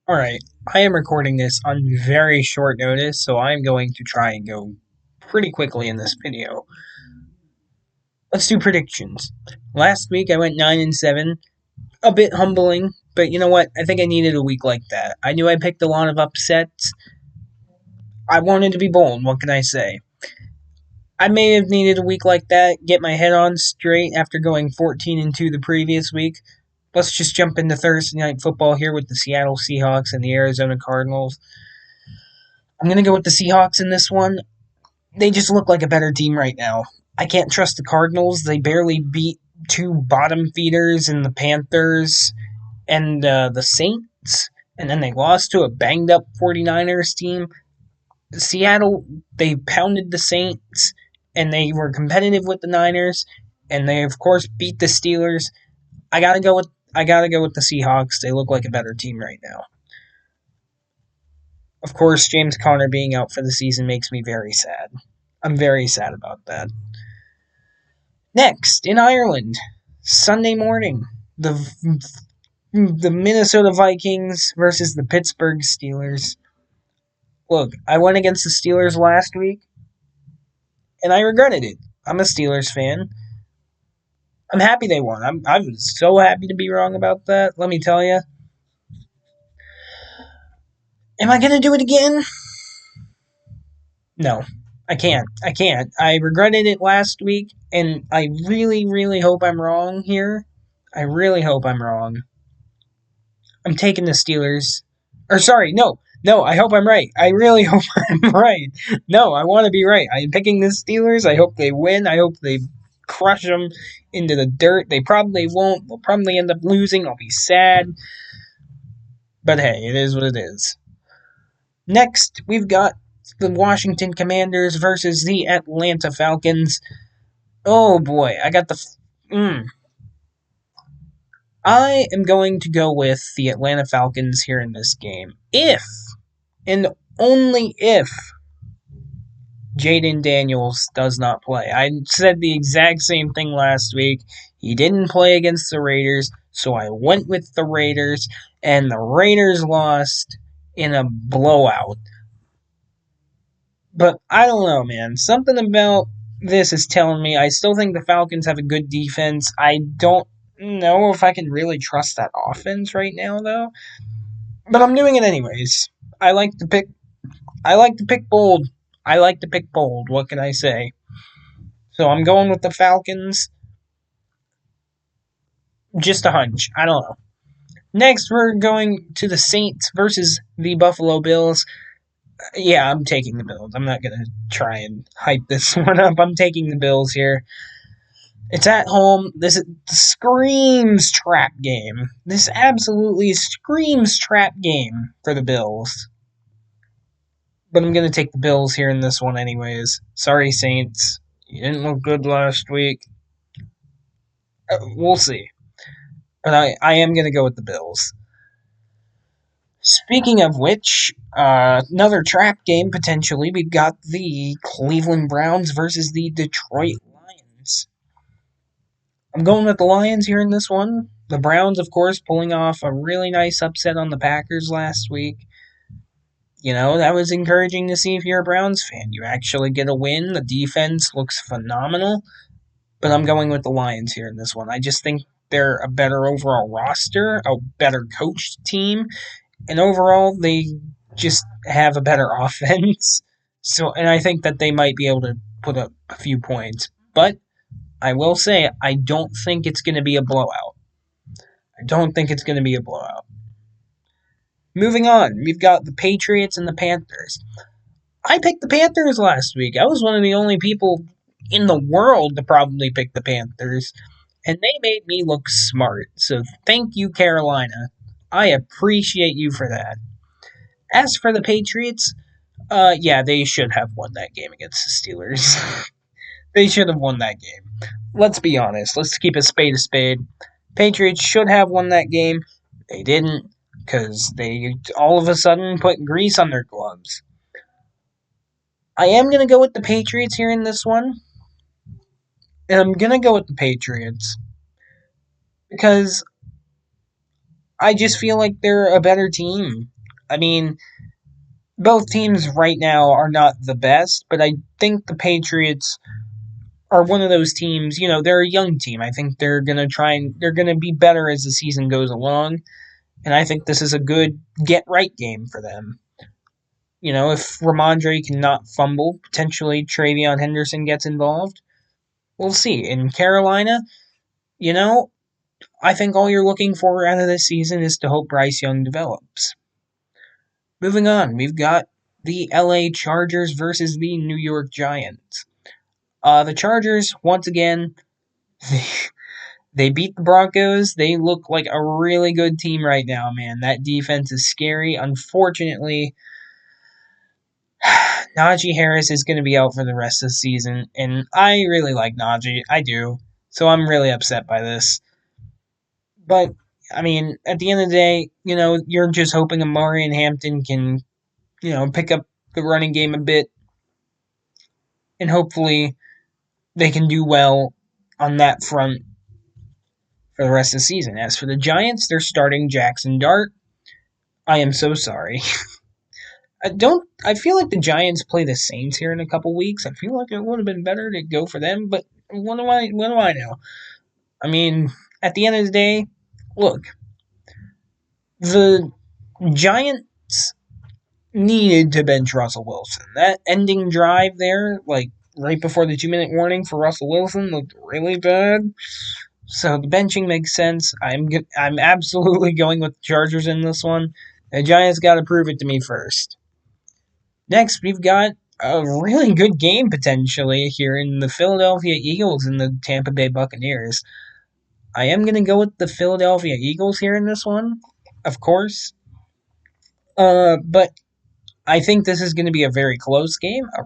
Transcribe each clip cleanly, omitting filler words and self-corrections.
Alright, I am recording this on very short notice, so I'm going to try and go pretty quickly in this video. Let's do predictions. Last week I went 9-7, a bit humbling, but you know what? I think I needed a week like that. I knew I picked a lot of upsets. I wanted to be bold, what can I say? I may have needed a week like that, get my head on straight after going 14-2 the previous week. Let's just jump into Thursday night football here with the Seattle Seahawks and the Arizona Cardinals. I'm going to go with the Seahawks in this one. They just look like a better team right now. I can't trust the Cardinals. They barely beat two bottom feeders in the Panthers and the Saints, and then they lost to a banged up 49ers team. Seattle, they pounded the Saints, and they were competitive with the Niners, and they of course beat the Steelers. I gotta go with the Seahawks. They look like a better team right now. Of course, James Conner being out for the season makes me very sad. I'm very sad about that. Next, in Ireland, Sunday morning, the the Minnesota Vikings versus the Pittsburgh Steelers. Look, I went against the Steelers last week, and I regretted it. I'm a Steelers fan. I'm happy they won. I was so happy to be wrong about that. Let me tell you. Am I gonna do it again? No, I can't. I can't. I regretted it last week, and I really, really hope I'm wrong here. I really hope I'm wrong. I'm taking the Steelers. Or sorry, no. I hope I'm right. I really hope I'm right. No, I want to be right. I'm picking the Steelers. I hope they win. I hope they crush them into the dirt. They probably won't. They'll probably end up losing. I'll be sad. But hey, it is what it is. Next, we've got the Washington Commanders versus the Atlanta Falcons. Oh boy, I got the. I am going to go with the Atlanta Falcons here in this game. If, and only if, Jaden Daniels does not play. I said the exact same thing last week. He didn't play against the Raiders, so I went with the Raiders, and the Raiders lost in a blowout. But I don't know, man. Something about this is telling me I still think the Falcons have a good defense. I don't know if I can really trust that offense right now, though. But I'm doing it anyways. I like to pick. I like to pick bold. I like to pick bold. What can I say? So I'm going with the Falcons. Just a hunch. I don't know. Next, we're going to the Saints versus the Buffalo Bills. Yeah, I'm taking the Bills. I'm not gonna try and hype this one up. I'm taking the Bills here. It's at home. This screams trap game. This absolutely screams trap game for the Bills. But I'm going to take the Bills here in this one anyways. Sorry, Saints. You didn't look good last week. We'll see. But I am going to go with the Bills. Speaking of which, another trap game potentially. We've got the Cleveland Browns versus the Detroit Lions. I'm going with the Lions here in this one. The Browns, of course, pulling off a really nice upset on the Packers last week. You know, that was encouraging to see if you're a Browns fan. You actually get a win. The defense looks phenomenal. But I'm going with the Lions here in this one. I just think they're a better overall roster, a better coached team, and overall they just have a better offense. So, and I think that they might be able to put up a few points. But I will say, I don't think it's going to be a blowout. I don't think it's going to be a blowout. Moving on, we've got the Patriots and the Panthers. I picked the Panthers last week. I was one of the only people in the world to probably pick the Panthers, and they made me look smart. So thank you, Carolina. I appreciate you for that. As for the Patriots, yeah, they should have won that game against the Steelers. They should have won that game. Let's be honest. Let's keep a spade. Patriots should have won that game. They didn't, because they all of a sudden put grease on their gloves. I am going to go with the Patriots here in this one. And I'm going to go with the Patriots because I just feel like they're a better team. I mean, both teams right now are not the best, but I think the Patriots are one of those teams, they're a young team. I think they're going to they're going to be better as the season goes along. And I think this is a good get right game for them. If Ramondre cannot fumble, potentially Travion Henderson gets involved. We'll see. In Carolina, you know, I think all you're looking for out of this season is to hope Bryce Young develops. Moving on, we've got the LA Chargers versus the New York Giants. The Chargers, once again, they beat the Broncos. They look like a really good team right now, man. That defense is scary. Unfortunately, Najee Harris is going to be out for the rest of the season, and I really like Najee. I do. So I'm really upset by this. But, I mean, at the end of the day, you're just hoping Amari and Hampton can, pick up the running game a bit, and hopefully they can do well on that front for the rest of the season. As for the Giants, they're starting Jackson Dart. I am so sorry. I feel like the Giants play the Saints here in a couple weeks. I feel like it would have been better to go for them, but what do I know? I mean, at the end of the day, look, the Giants needed to bench Russell Wilson. That ending drive there, like right before the 2-minute warning for Russell Wilson, looked really bad. So the benching makes sense. I'm absolutely going with the Chargers in this one. The Giants got to prove it to me first. Next, we've got a really good game potentially here in the Philadelphia Eagles and the Tampa Bay Buccaneers. I am going to go with the Philadelphia Eagles here in this one, of course. But I think this is going to be a very close game, a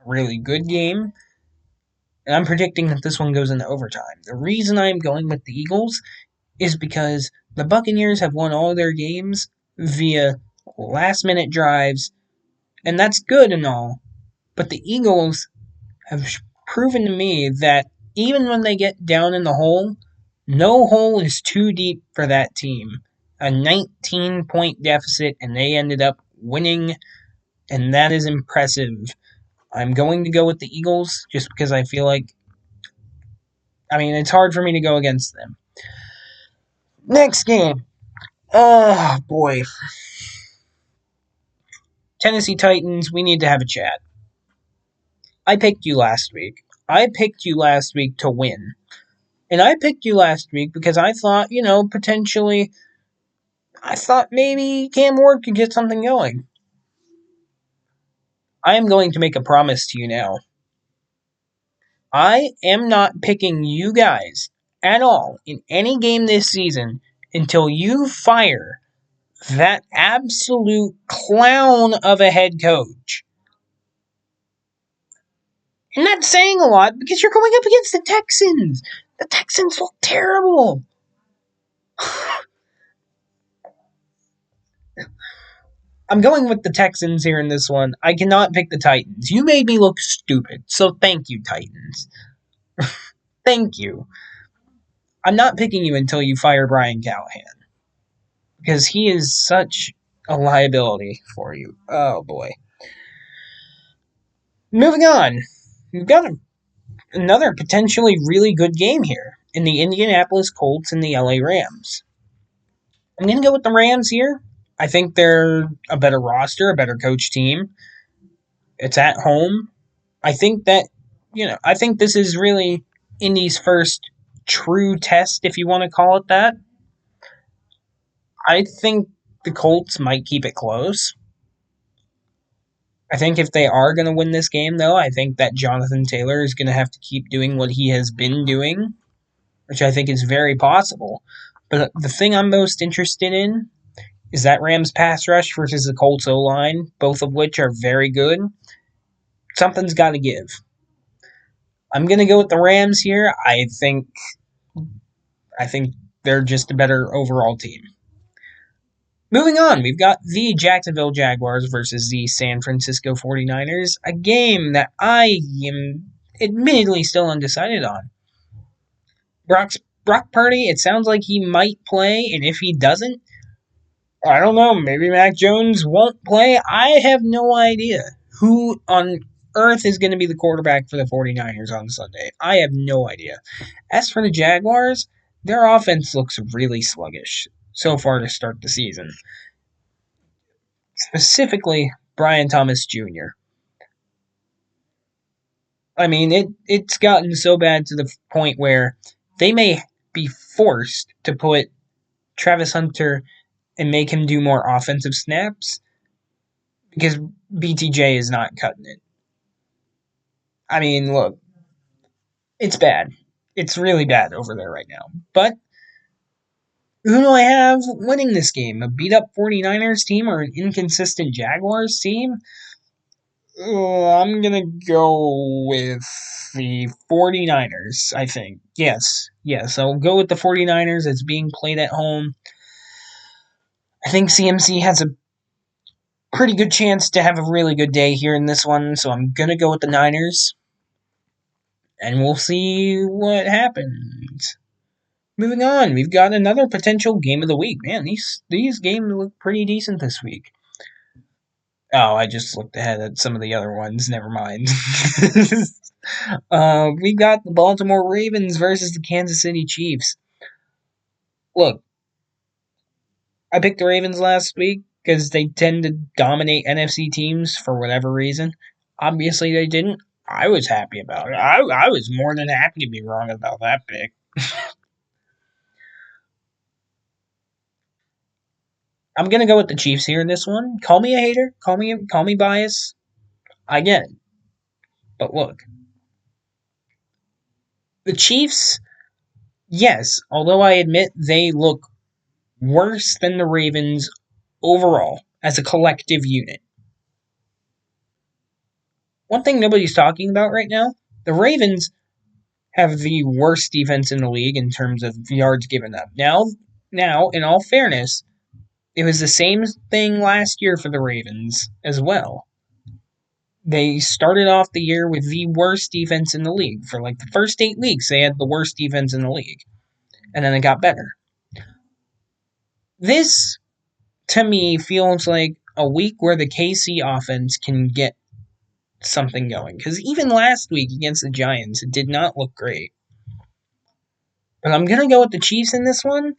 really good game. And I'm predicting that this one goes into overtime. The reason I'm going with the Eagles is because the Buccaneers have won all their games via last-minute drives, and that's good and all. But the Eagles have proven to me that even when they get down in the hole, no hole is too deep for that team. A 19-point deficit, and they ended up winning, and that is impressive. I'm going to go with the Eagles just because I feel like, it's hard for me to go against them. Next game. Oh, boy. Tennessee Titans, we need to have a chat. I picked you last week. I picked you last week to win. And I picked you last week because I thought, potentially, I thought maybe Cam Ward could get something going. I am going to make a promise to you now. I am not picking you guys at all in any game this season until you fire that absolute clown of a head coach. And that's saying a lot because you're going up against the Texans. The Texans look terrible. I'm going with the Texans here in this one. I cannot pick the Titans. You made me look stupid, so thank you, Titans. Thank you. I'm not picking you until you fire Brian Callahan. Because he is such a liability for you. Oh, boy. Moving on. We've got another potentially really good game here in the Indianapolis Colts and the LA Rams. I'm going to go with the Rams here. I think they're a better roster, a better coach team. It's at home. I think that, I think this is really Indy's first true test, if you want to call it that. I think the Colts might keep it close. I think if they are going to win this game, though, I think that Jonathan Taylor is going to have to keep doing what he has been doing, which I think is very possible. But the thing I'm most interested in is that Rams pass rush versus the Colts O-line, both of which are very good. Something's got to give. I'm going to go with the Rams here. I think they're just a better overall team. Moving on, we've got the Jacksonville Jaguars versus the San Francisco 49ers, a game that I am admittedly still undecided on. Brock Purdy, it sounds like he might play, and if he doesn't, I don't know. Maybe Mac Jones won't play. I have no idea who on earth is going to be the quarterback for the 49ers on Sunday. I have no idea. As for the Jaguars, their offense looks really sluggish so far to start the season. Specifically, Brian Thomas Jr. I mean, it's gotten so bad to the point where they may be forced to put Travis Hunter and make him do more offensive snaps because BTJ is not cutting it. I mean, look, it's bad. It's really bad over there right now. But who do I have winning this game? A beat up 49ers team or an inconsistent Jaguars team? I'm going to go with the 49ers, I think. Yes, I'll go with the 49ers. It's being played at home. I think CMC has a pretty good chance to have a really good day here in this one, so I'm going to go with the Niners. And we'll see what happens. Moving on, we've got another potential game of the week. Man, these games look pretty decent this week. Oh, I just looked ahead at some of the other ones. Never mind. We got the Baltimore Ravens versus the Kansas City Chiefs. Look, I picked the Ravens last week because they tend to dominate NFC teams for whatever reason. Obviously, they didn't. I was happy about it. I was more than happy to be wrong about that pick. I'm gonna go with the Chiefs here in this one. Call me a hater. Call me biased. I get it. But look, the Chiefs, yes, although I admit they look worse than the Ravens overall as a collective unit. One thing nobody's talking about right now, the Ravens have the worst defense in the league in terms of yards given up. Now, in all fairness, it was the same thing last year for the Ravens as well. They started off the year with the worst defense in the league. For like the first 8 weeks, they had the worst defense in the league. And then it got better. This, to me, feels like a week where the KC offense can get something going. Because even last week against the Giants, it did not look great. But I'm going to go with the Chiefs in this one,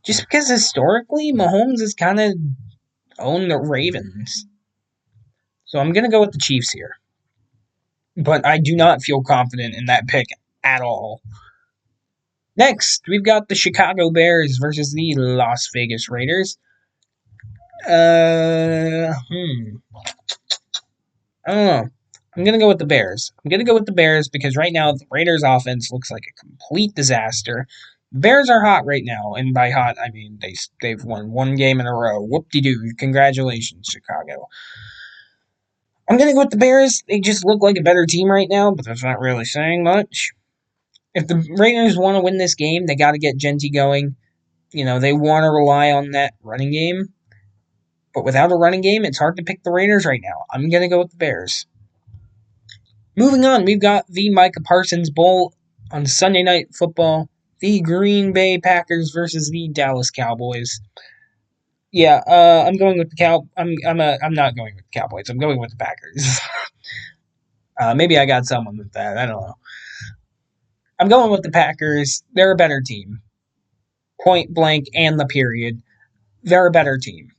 just because historically, Mahomes has kind of owned the Ravens. So I'm going to go with the Chiefs here. But I do not feel confident in that pick at all. Next, we've got the Chicago Bears versus the Las Vegas Raiders. I don't know. I'm going to go with the Bears. I'm going to go with the Bears because right now the Raiders' offense looks like a complete disaster. Bears are hot right now, and by hot I mean they've won one game in a row. Whoop-de-doo! Congratulations, Chicago. I'm gonna go with the Bears. They just look like a better team right now, but that's not really saying much. If the Raiders want to win this game, they got to get Genty going. You know, they want to rely on that running game. But without a running game, it's hard to pick the Raiders right now. I'm going to go with the Bears. Moving on, we've got the Micah Parsons Bowl on Sunday Night Football. The Green Bay Packers versus the Dallas Cowboys. Yeah, I'm going with the I'm not going with the Cowboys. I'm going with the Packers. Maybe I got someone with that. I don't know. I'm going with the Packers. They're a better team. Point blank and the period. They're a better team.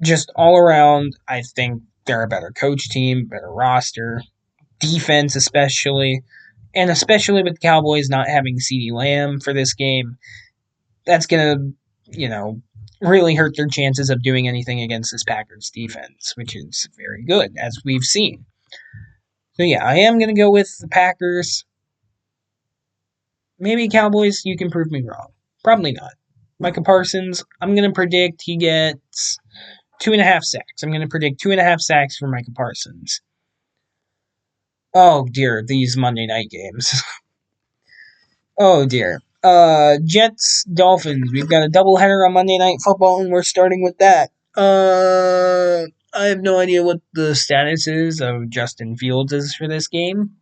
Just all around, I think they're a better coach team, better roster, defense especially, and especially with the Cowboys not having CeeDee Lamb for this game, that's going to, really hurt their chances of doing anything against this Packers defense, which is very good, as we've seen. So yeah, I am going to go with the Packers. Maybe Cowboys, you can prove me wrong. Probably not. Micah Parsons, I'm going to predict he gets 2.5 sacks. I'm going to predict 2.5 sacks for Micah Parsons. Oh dear, these Monday night games. Oh dear. Jets, Dolphins. We've got a doubleheader on Monday Night Football, and we're starting with that. I have no idea what the status is of Justin Fields is for this game.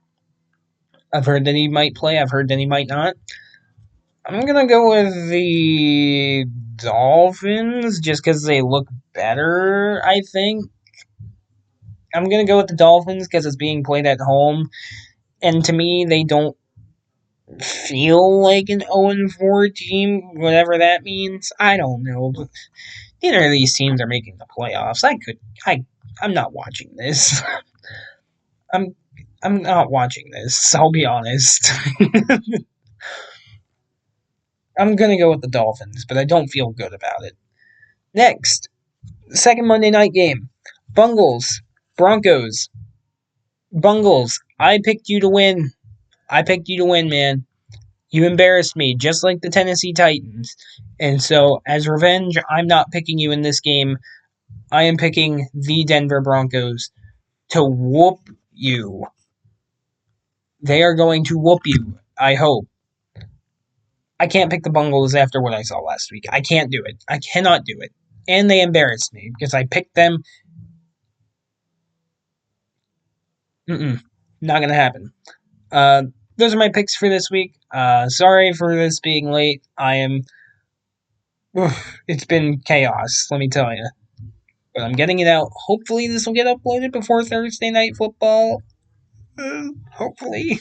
I've heard that he might play. I've heard that he might not. I'm gonna go with the Dolphins just because they look better, I think. I'm gonna go with the Dolphins because it's being played at home, and to me, they don't feel like an 0-4 team, whatever that means. I don't know. But neither of these teams are making the playoffs. I'm not watching this. I'm I'm not watching this. I'll be honest. I'm gonna go with the Dolphins, but I don't feel good about it. Next, second Monday night game. Bungles, Broncos. Bungles, I picked you to win. I picked you to win, man. You embarrassed me, just like the Tennessee Titans. And so, as revenge, I'm not picking you in this game. I am picking the Denver Broncos to whoop you. They are going to whoop you, I hope. I can't pick the Bungles after what I saw last week. I can't do it. I cannot do it. And they embarrassed me because I picked them. Not going to happen. Uh, those are my picks for this week. Sorry for this being late. I am. It's been chaos, let me tell you. But I'm getting it out. Hopefully, this will get uploaded before Thursday Night Football. Hopefully.